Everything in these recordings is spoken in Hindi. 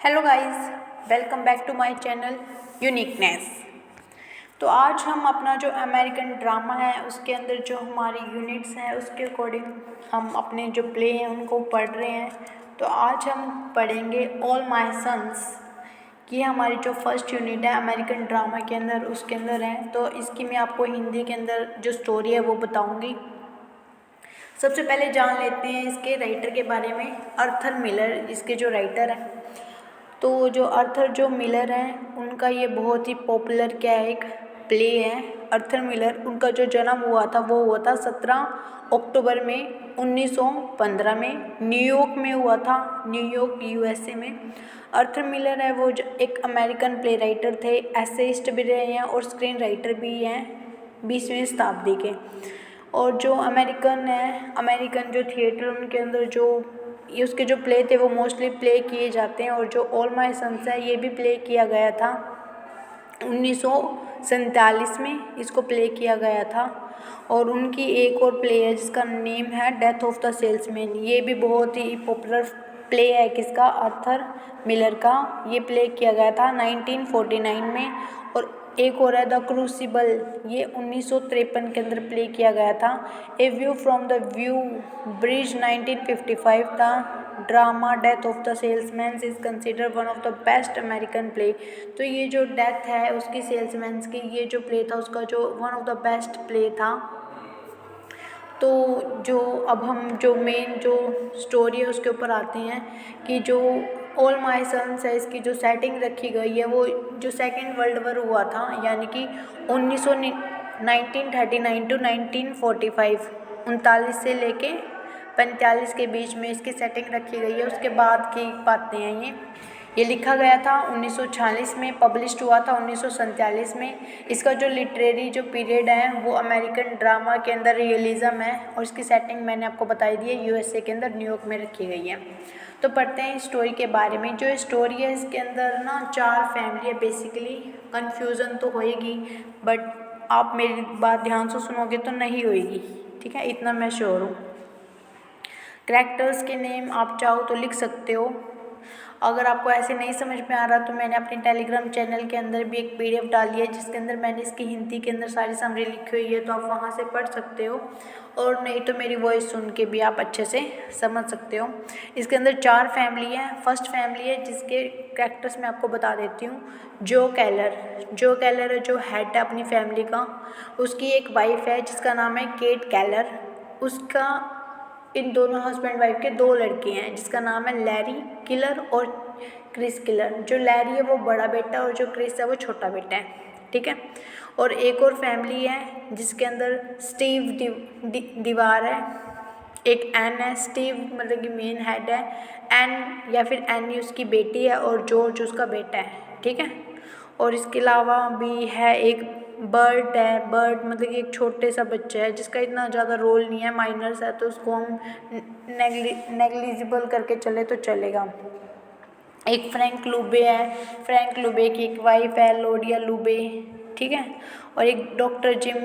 Hello guys, welcome back to my channel uniqueness. तो आज हम अपना जो अमेरिकन ड्रामा है उसके अंदर जो हमारी यूनिट्स हैं उसके अकॉर्डिंग हम अपने जो प्ले हैं उनको पढ़ रहे हैं। तो आज हम पढ़ेंगे ऑल माय सन्स। ये हमारी जो फर्स्ट यूनिट है अमेरिकन ड्रामा के अंदर उसके अंदर है। तो इसकी मैं आपको हिंदी के अंदर जो स्टोरी है वो बताऊँगी। सबसे पहले जान लेते हैं इसके राइटर के बारे में। आर्थर मिलर इसके जो राइटर हैं। तो जो आर्थर जो मिलर हैं उनका ये बहुत ही पॉपुलर क्या है एक प्ले है। आर्थर मिलर उनका जो जन्म हुआ था वो हुआ था 17 अक्टूबर में 1915 में न्यूयॉर्क में हुआ था, न्यूयॉर्क यूएसए में। आर्थर मिलर है वो एक अमेरिकन प्ले राइटर थे, एसेइस्ट भी रहे हैं और स्क्रीन राइटर भी हैं 20वीं शताब्दी के। और जो अमेरिकन जो थिएटर उनके अंदर जो ये उसके जो प्ले थे वो मोस्टली प्ले किए जाते हैं। और जो ऑल माय सन्स है ये भी प्ले किया गया था 1947 में, इसको प्ले किया गया था। और उनकी एक और प्ले है जिसका नेम है डेथ ऑफ द सेल्समैन। ये भी बहुत ही पॉपुलर प्ले है किसका, आर्थर मिलर का। ये प्ले किया गया था 1949 में। और एक और है द क्रूसिबल, ये 1953 के अंदर प्ले किया गया था। A view from the view bridge 1955। The drama death of the salesman is consider one of the best American play. तो ये जो डेथ है उसकी सेल्समैन्स की, ये जो प्ले था उसका जो one of the best play था। तो जो अब हम जो मेन जो स्टोरी है उसके ऊपर आते हैं कि जो ऑल माय सन्स है इसकी जो सेटिंग रखी गई है वो जो सेकेंड वर्ल्ड वॉर हुआ था यानी कि 1939 टू 1945, 39 से लेके 45 के बीच में इसकी सेटिंग रखी गई है। उसके बाद की बातें हैं ये लिखा गया था 1946 में, पब्लिश्ड हुआ था 1947 में। इसका जो लिटरेरी जो पीरियड है वो अमेरिकन ड्रामा के अंदर रियलिज़म है। और इसकी सेटिंग मैंने आपको बताई दी है यूएसए के अंदर न्यूयॉर्क में रखी गई है। तो पढ़ते हैं स्टोरी के बारे में। जो स्टोरी है इसके अंदर ना 4 फैमिली है बेसिकली। कन्फ्यूज़न तो होएगी बट आप मेरी बात ध्यान से सुनोगे तो नहीं होएगी, ठीक है, इतना मैं श्योर हूँ। कैरेक्टर्स के नेम आप चाहो तो लिख सकते हो। अगर आपको ऐसे नहीं समझ में आ रहा तो मैंने अपने टेलीग्राम चैनल के अंदर भी एक पीडीएफ डाली है जिसके अंदर मैंने इसकी हिंदी के अंदर सारी समरी लिखी हुई है, तो आप वहाँ से पढ़ सकते हो। और नहीं तो मेरी वॉइस सुन के भी आप अच्छे से समझ सकते हो। इसके अंदर 4 फैमिली हैं। फर्स्ट फैमिली है जिसके कैरेक्टर्स मैं आपको बता देती हूँ। जो कैलर है जो हेड है अपनी फैमिली का। उसकी एक वाइफ है जिसका नाम है केट कैलर। उसका इन दोनों हस्बैंड वाइफ के 2 लड़के हैं जिसका नाम है लैरी किलर और क्रिस किलर। जो लैरी है वो बड़ा बेटा और जो क्रिस है वो छोटा बेटा है, ठीक है। और एक और फैमिली है जिसके अंदर स्टीव दीवार है, एक एन है। स्टीव मतलब कि मेन हेड है, एन या फिर एनी उसकी बेटी है और जॉर्ज उसका बेटा है, ठीक है। और इसके अलावा भी है एक बर्ड है। बर्ड मतलब कि एक छोटे सा बच्चा है जिसका इतना ज़्यादा रोल नहीं है, माइनर्स है, तो उसको हम नेग्लिजिबल करके चले तो चलेगा। एक फ्रैंक लूबे है। फ्रैंक लूबे की एक वाइफ है लोडिया लूबे, ठीक है। और एक डॉक्टर जिम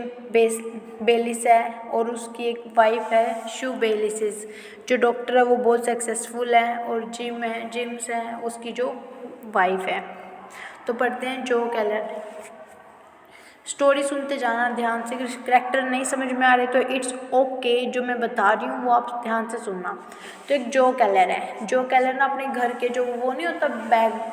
बेलिस है और उसकी एक वाइफ है शू बेलिसिस। जो डॉक्टर है वो बहुत सक्सेसफुल है और जिम्स है उसकी जो वाइफ है। तो पढ़ते हैं जो कैलर। स्टोरी सुनते जाना ध्यान से। करैक्टर नहीं समझ में आ रहे तो इट्स ओके, जो मैं बता रही हूँ वो आप ध्यान से सुनना। तो एक जो कैलर है। जो कैलर ना अपने घर के जो वो नहीं होता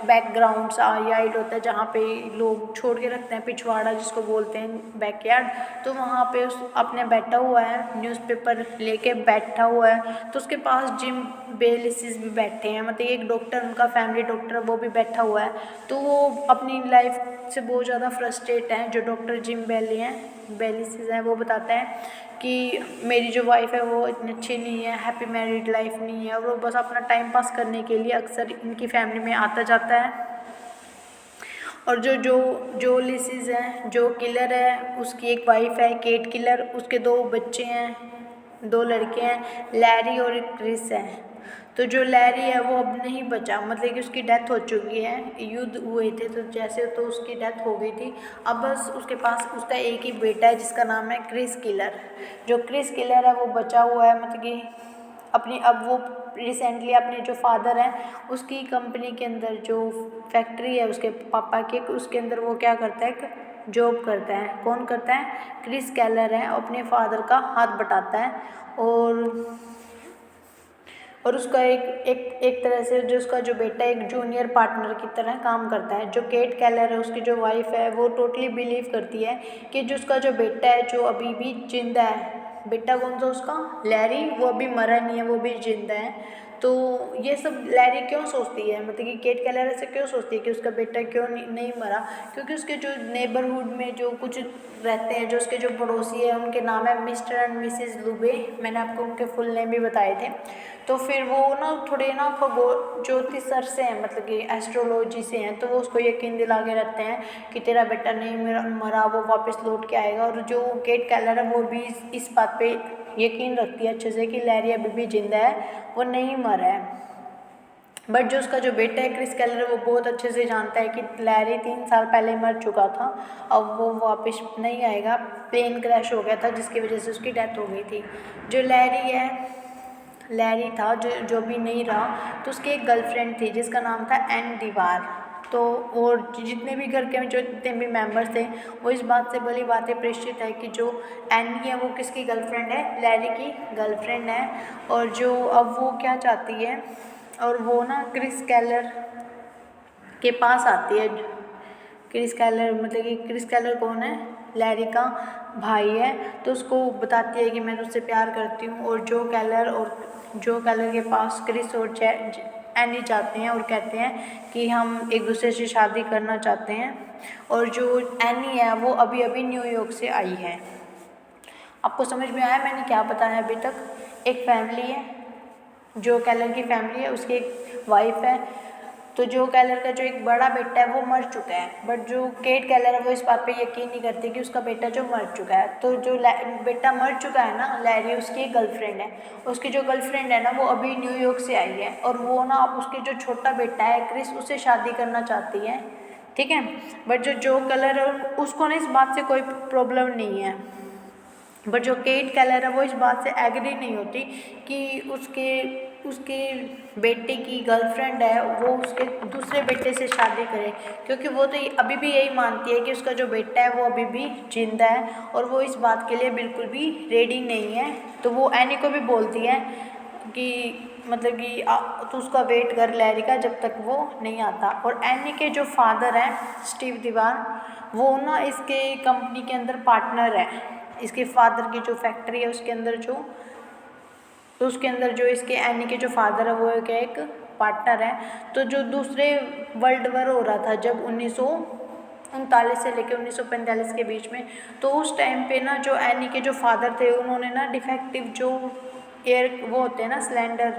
बैकग्राउंड सा यार्ड होता है जहाँ पे लोग छोड़ के रखते हैं, पिछवाड़ा जिसको बोलते हैं बैकयार्ड। तो वहाँ पे उस अपने बैठा हुआ है, न्यूज़पेपर लेके बैठा हुआ है। तो उसके पास जिम बेलिसिस भी बैठे हैं, मतलब एक डॉक्टर उनका फैमिली डॉक्टर वो भी बैठा हुआ है। तो वो अपनी लाइफ से बहुत ज़्यादा फ्रस्ट्रेट हैं। जो डॉक्टर जिम बेलिसिस हैं वो बताता है कि मेरी जो वाइफ है वो इतनी अच्छी नहीं है, हैप्पी मैरिड लाइफ नहीं है और वो बस अपना टाइम पास करने के लिए अक्सर इनकी फैमिली में आता जाता है। और जो लिसिस है, जो किलर है, उसकी एक वाइफ है केट किलर, उसके 2 बच्चे हैं, 2 लड़के हैं, लैरी और एक क्रिस है। तो जो लैरी है वो अब नहीं बचा, मतलब कि उसकी डेथ हो चुकी है, युद्ध हुए थे तो जैसे तो उसकी डेथ हो गई थी। अब बस उसके पास उसका एक ही बेटा है जिसका नाम है क्रिस किलर। जो क्रिस किलर है वो बचा हुआ है, मतलब कि अपनी अब वो रिसेंटली अपने जो फादर हैं उसकी कंपनी के अंदर जो फैक्ट्री है उसके पापा की, उसके अंदर वो क्या करता है, जॉब करता है। कौन करता है? क्रिस केलर है, अपने फादर का हाथ बटाता है और उसका एक तरह से जो उसका जो बेटा है एक जूनियर पार्टनर की तरह काम करता है। जो केट केलर है उसकी जो वाइफ है वो टोटली बिलीव करती है कि जो उसका जो बेटा है जो अभी भी जिंदा है, बेटा कौन सा उसका, लैरी, वो अभी मरा नहीं है, वो भी जिंदा है। तो ये सब लैरी क्यों सोचती है, मतलब कि केट केलर ऐसे क्यों सोचती है कि उसका बेटा क्यों नहीं मरा, क्योंकि उसके जो नेबरहुड में जो कुछ रहते हैं, जो उसके जो पड़ोसी है उनके नाम है मिस्टर एंड मिसेस लुबे। मैंने आपको उनके फुल नेम भी बताए थे। तो फिर वो ना थोड़े ना खगोल ज्योतिष सर से हैं, मतलब कि एस्ट्रोलॉजी से हैं, तो वो उसको यकीन दिला के रखते हैं कि तेरा बेटा नहीं मरा, वो वापस लौट के आएगा। और जो केट केलर है वो भी इस बात पे यकीन रखती है अच्छे से कि लैरी अभी भी जिंदा है, वो नहीं मरा है। बट जो उसका जो बेटा है क्रिस केलर वो बहुत अच्छे से जानता है कि लैरी 3 साल पहले मर चुका था, अब वो वापस नहीं आएगा, प्लेन क्रैश हो गया था जिसकी वजह से उसकी डेथ हो गई थी। जो लैरी था जो भी नहीं रहा, तो उसकी एक गर्लफ्रेंड थी जिसका नाम था एन दीवार। तो और जितने भी घर के जो जितने भी मेंबर्स थे वो इस बात से भली बातें प्रेषित है कि जो एनी है वो किसकी गर्लफ्रेंड है, लैरी की गर्लफ्रेंड है। और जो अब वो क्या चाहती है, और वो ना क्रिस केलर के पास आती है। क्रिस केलर मतलब कि क्रिस केलर कौन है, लैरी का भाई है। तो उसको बताती है कि मैं तुझसे प्यार करती हूँ। और जो केलर के पास क्रिस और एनी जाते हैं और कहते हैं कि हम एक दूसरे से शादी करना चाहते हैं। और जो एनी है वो अभी अभी न्यूयॉर्क से आई है। आपको समझ में आया मैंने क्या बताया अभी तक? एक फैमिली है, जो केलर की फैमिली है, उसकी एक वाइफ है। तो जो केलर का जो एक बड़ा बेटा है वो मर चुका है, बट जो केट केलर है वो इस बात पे यकीन नहीं करती कि उसका बेटा जो मर चुका है। तो जो बेटा मर चुका है ना, लैरी, उसकी एक गर्लफ्रेंड है। उसकी जो गर्लफ्रेंड है ना वो अभी न्यूयॉर्क से आई है, और वो ना अब उसके जो छोटा बेटा है क्रिस, उससे शादी करना चाहती है, ठीक है। बट जो केलर है उसको ना इस बात से कोई प्रॉब्लम नहीं है। बट जो केट केलर है वो इस बात से एग्री नहीं होती कि उसके बेटे की गर्लफ्रेंड है वो उसके दूसरे बेटे से शादी करे, क्योंकि वो तो अभी भी यही मानती है कि उसका जो बेटा है वो अभी भी जिंदा है, और वो इस बात के लिए बिल्कुल भी रेडी नहीं है। तो वो एनी को भी बोलती है कि मतलब कि तो उसका वेट कर लैरी का जब तक वो नहीं आता। और एनी के जो फादर हैं स्टीव दीवार, वो ना इसके कंपनी के अंदर पार्टनर है। इसके फादर की जो फैक्ट्री है उसके अंदर जो इसके एनी के जो फादर है वो एक पार्टनर है। तो जो दूसरे वर्ल्ड वॉर हो रहा था जब 1939 से लेकर 1945 के बीच में, तो उस टाइम पे ना जो एनी के जो फादर थे उन्होंने ना डिफेक्टिव जो एयर वो होते हैं ना सिलेंडर,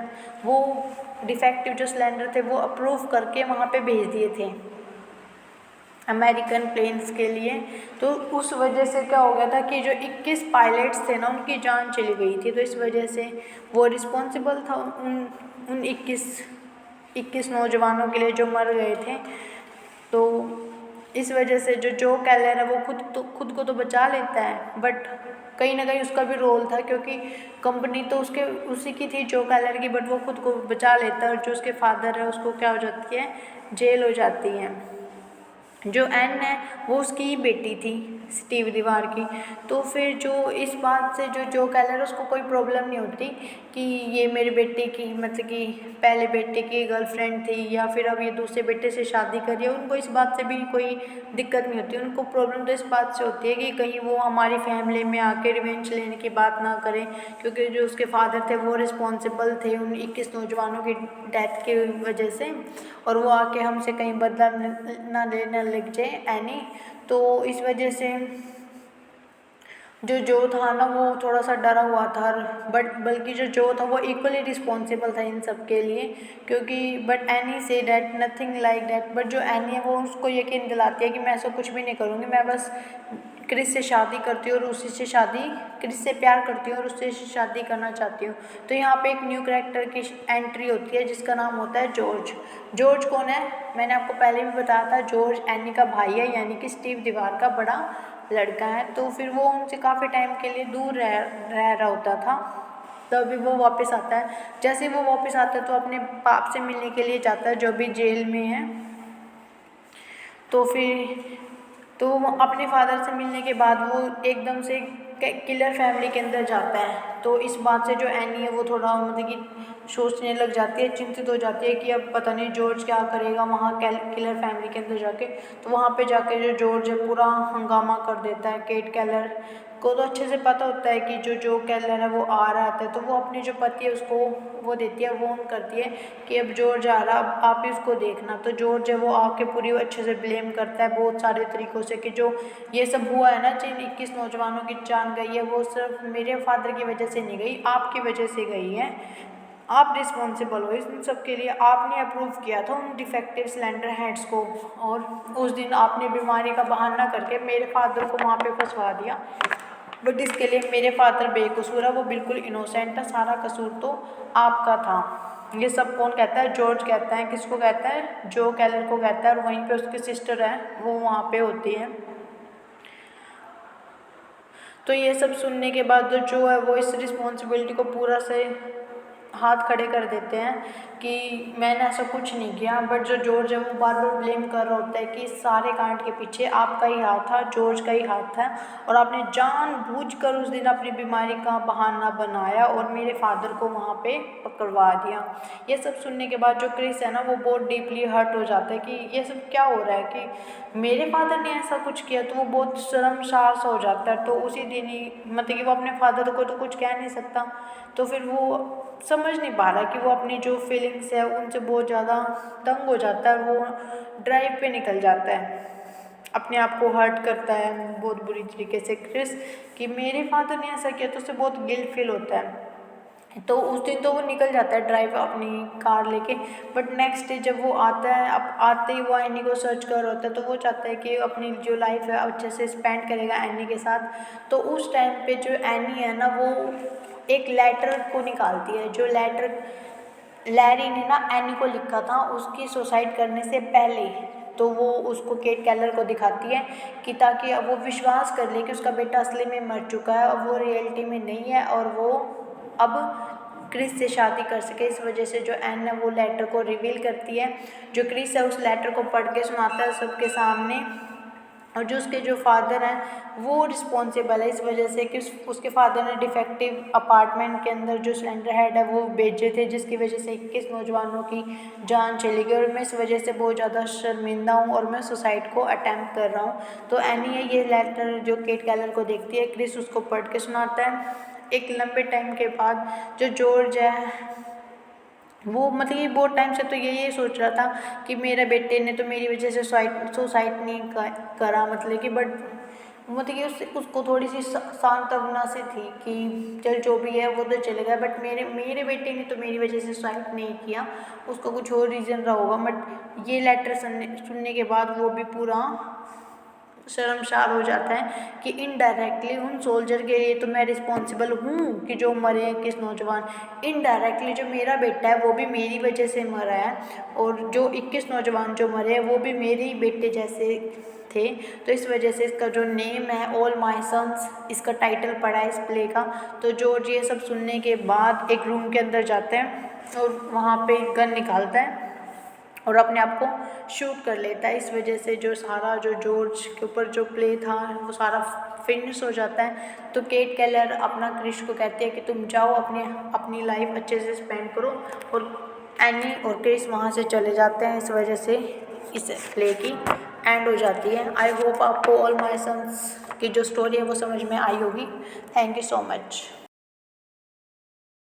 वो डिफेक्टिव जो सिलेंडर थे वो अप्रूव करके वहाँ पे भेज दिए थे अमेरिकन प्लेन्स के लिए। तो उस वजह से क्या हो गया था कि जो 21 पायलट्स थे ना उनकी जान चली गई थी। तो इस वजह से वो रिस्पॉन्सिबल था उन 21 नौजवानों के लिए जो मर गए थे। तो इस वजह से जो केलर है वो खुद को तो बचा लेता है, बट कहीं ना कहीं उसका भी रोल था, क्योंकि कंपनी तो उसी की थी जो केलर की, बट वो खुद को बचा लेता है। और जो उसके फादर है उसको क्या हो जाती है, जेल हो जाती है। जो एन है वो उसकी ही बेटी थी स्टीव दीवार की। तो फिर जो इस बात से जो केलर है उसको कोई प्रॉब्लम नहीं होती कि ये मेरे बेटे की मतलब कि पहले बेटे की गर्लफ्रेंड थी या फिर अब ये दूसरे बेटे से शादी करी है। उनको इस बात से भी कोई दिक्कत नहीं होती। उनको प्रॉब्लम तो इस बात से होती है कि कहीं वो हमारी फैमिली में आके रिवेंज लेने की बात ना करें, क्योंकि जो उसके फादर थे वो रिस्पॉन्सिबल थे उन 21 नौजवानों की डेथ की वजह से, और वो आके हमसे कहीं बदला ना लेने लग जाए एनी। तो इस वजह से जो था ना वो थोड़ा सा डरा हुआ था, बट बल्कि जो था वो इक्वली रिस्पॉन्सिबल था इन सब के लिए, क्योंकि but any say that nothing like that. But जो एनी है वो उसको यकीन दिलाती है कि मैं ऐसा कुछ भी नहीं करूँगी, मैं बस क्रिस से शादी करती हूँ और क्रिस से प्यार करती हूँ और उससे शादी करना चाहती हूँ। तो यहाँ पे एक न्यू कैरेक्टर की एंट्री होती है जिसका नाम होता है जॉर्ज। जॉर्ज कौन है, मैंने आपको पहले भी बताया था, जॉर्ज एनी का भाई है, यानी कि स्टीव दीवार का बड़ा लड़का है। तो फिर वो उनसे काफ़ी टाइम के लिए दूर रह रहा होता था। तभी वो वापस आता है। जैसे ही वो वापस आता है तो अपने बाप से मिलने के लिए जाता है जो भी जेल में है। तो फिर तो वो अपने फादर से मिलने के बाद वो एकदम से किलर फैमिली के अंदर जाता है। तो इस बात से जो एनी है वो थोड़ा मतलब कि सोचने लग जाती है, चिंतित हो जाती है कि अब पता नहीं जॉर्ज क्या करेगा वहाँ किलर फैमिली के अंदर जाके। तो वहाँ पे जाके जो जॉर्ज है पूरा हंगामा कर देता है। केट केलर को तो अच्छे से पता होता है कि जो केलर है वो आ रहा है, तो वो अपनी जो पति है उसको वो देती है, वॉर्न करती है कि अब जॉर्ज आ रहा, अब आप ही उसको देखना। तो जॉर्ज है वो आके पूरी अच्छे से ब्लेम करता है बहुत सारे तरीक़ों से कि जो ये सब हुआ है ना, जिन 21 नौजवानों की जान गई है वो सिर्फ मेरे फादर की वजह से नहीं गई, आपकी वजह से गई है। आप रिस्पॉन्सिबल हो इन सब के लिए, आपने अप्रूव किया था उन डिफेक्टिव सिलेंडर हेड्स को, और उस दिन आपने बीमारी का बहाना करके मेरे फादर को वहाँ पे फंसवा दिया। बट इसके लिए मेरे फादर बेकसूर है, वो बिल्कुल इनोसेंट है, सारा कसूर तो आपका था। ये सब कौन कहता है? जॉर्ज कहता है। किसको कहता है? जो केलर को कहता है। और वहीं पे उसकी सिस्टर है वो वहाँ पे होती है। तो ये सब सुनने के बाद जो है वो इस रिस्पॉन्सिबिलिटी को पूरा से हाथ खड़े कर देते हैं कि मैंने ऐसा कुछ नहीं किया। बट जो जॉर्ज है वो बार बार ब्लेम कर रहा होता है कि सारे कांड के पीछे आपका ही हाथ था, जॉर्ज का ही हाथ था, और आपने जानबूझकर उस दिन अपनी बीमारी का बहाना बनाया और मेरे फादर को वहाँ पे पकड़वा दिया। ये सब सुनने के बाद जो क्रिस है ना वो बहुत डीपली हर्ट हो जाता है कि ये सब क्या हो रहा है, कि मेरे फादर ने ऐसा कुछ किया। तो वो बहुत शर्मसार सा हो जाता है। तो उसी दिन ही मतलब कि वो अपने फादर को तो कुछ कह नहीं सकता, तो फिर वो समझ नहीं पा रहा कि वो अपनी जो फीलिंग्स है उनसे बहुत ज़्यादा तंग हो जाता है। वो ड्राइव पे निकल जाता है, अपने आप को हर्ट करता है बहुत बुरी तरीके से क्रिस, कि मेरे फादर ने ऐसा किया। तो उससे बहुत गिल्ट फील होता है। तो उस दिन तो वो निकल जाता है ड्राइव अपनी कार लेके। बट नेक्स्ट डे जब वो आता है, अब आते ही वो एनी को सर्च कर रहा होता है। तो वो चाहता है कि अपनी जो लाइफ है अच्छे से स्पेंड करेगा एनी के साथ। तो उस टाइम पे जो एनी है ना वो एक लेटर को निकालती है, जो लेटर लैरी ने ना एनी को लिखा था उसकी सुसाइड करने से पहले। तो वो उसको केट केलर को दिखाती है कि ताकि अब वो विश्वास कर ले कि उसका बेटा असली में मर चुका है और वो रियलिटी में नहीं है, और वो अब क्रिस से शादी कर सके। इस वजह से जो एन है वो लेटर को रिवील करती है। जो क्रिस है उस लेटर को पढ़ के सुनाता है सबके सामने, और जो उसके जो फादर हैं वो रिस्पॉन्सिबल है इस वजह से कि उसके फादर ने डिफेक्टिव अपार्टमेंट के अंदर जो सिलेंडर हेड है वो भेजे थे, जिसकी वजह से 21 नौजवानों की जान चली गई। और मैं इस वजह से बहुत ज़्यादा शर्मिंदा हूँ और मैं सुसाइड को अटैम्प्ट कर रहा हूँ। तो एनी है ये लेटर जो केट केलर को देखती है, क्रिस उसको पढ़ के सुनाता है। एक लंबे टाइम के बाद जो जॉर्ज है वो मतलब कि बहुत टाइम से तो यही सोच रहा था कि मेरे बेटे ने तो मेरी वजह से सुसाइड नहीं करा, मतलब कि बट मतलब कि उसको थोड़ी सी सांत्वना से थी कि चल जो भी है वो तो चलेगा। बट मेरे बेटे ने तो मेरी वजह से सुसाइड नहीं किया, उसका कुछ और रीज़न रहा होगा। बट ये लेटर सुनने के बाद वो भी पूरा शर्मसार हो जाता है कि इनडायरेक्टली उन सोल्जर के लिए तो मैं रिस्पॉन्सिबल हूँ कि जो मरे हैं 21 नौजवान। इनडायरेक्टली जो मेरा बेटा है वो भी मेरी वजह से मरा है, और जो 21 नौजवान जो मरे हैं वो भी मेरे ही बेटे जैसे थे। तो इस वजह से इसका जो नेम है ऑल माई सन्स, इसका टाइटल पड़ा है इस प्ले का। तो जॉर्ज ये सब सुनने के बाद एक रूम के अंदर जाते हैं और वहाँ पे गन निकालता है और अपने आप को शूट कर लेता है। इस वजह से जो सारा जो जॉर्ज के ऊपर जो प्ले था वो सारा फिनिश हो जाता है। तो केट केलर अपना क्रिस को कहती है कि तुम जाओ अपनी लाइफ अच्छे से स्पेंड करो, और एनी और क्रिस वहाँ से चले जाते हैं। इस वजह से इस प्ले की एंड हो जाती है। आई होप आपको ऑल माई सन्स की जो स्टोरी है वो समझ में आई होगी। Thank you so much.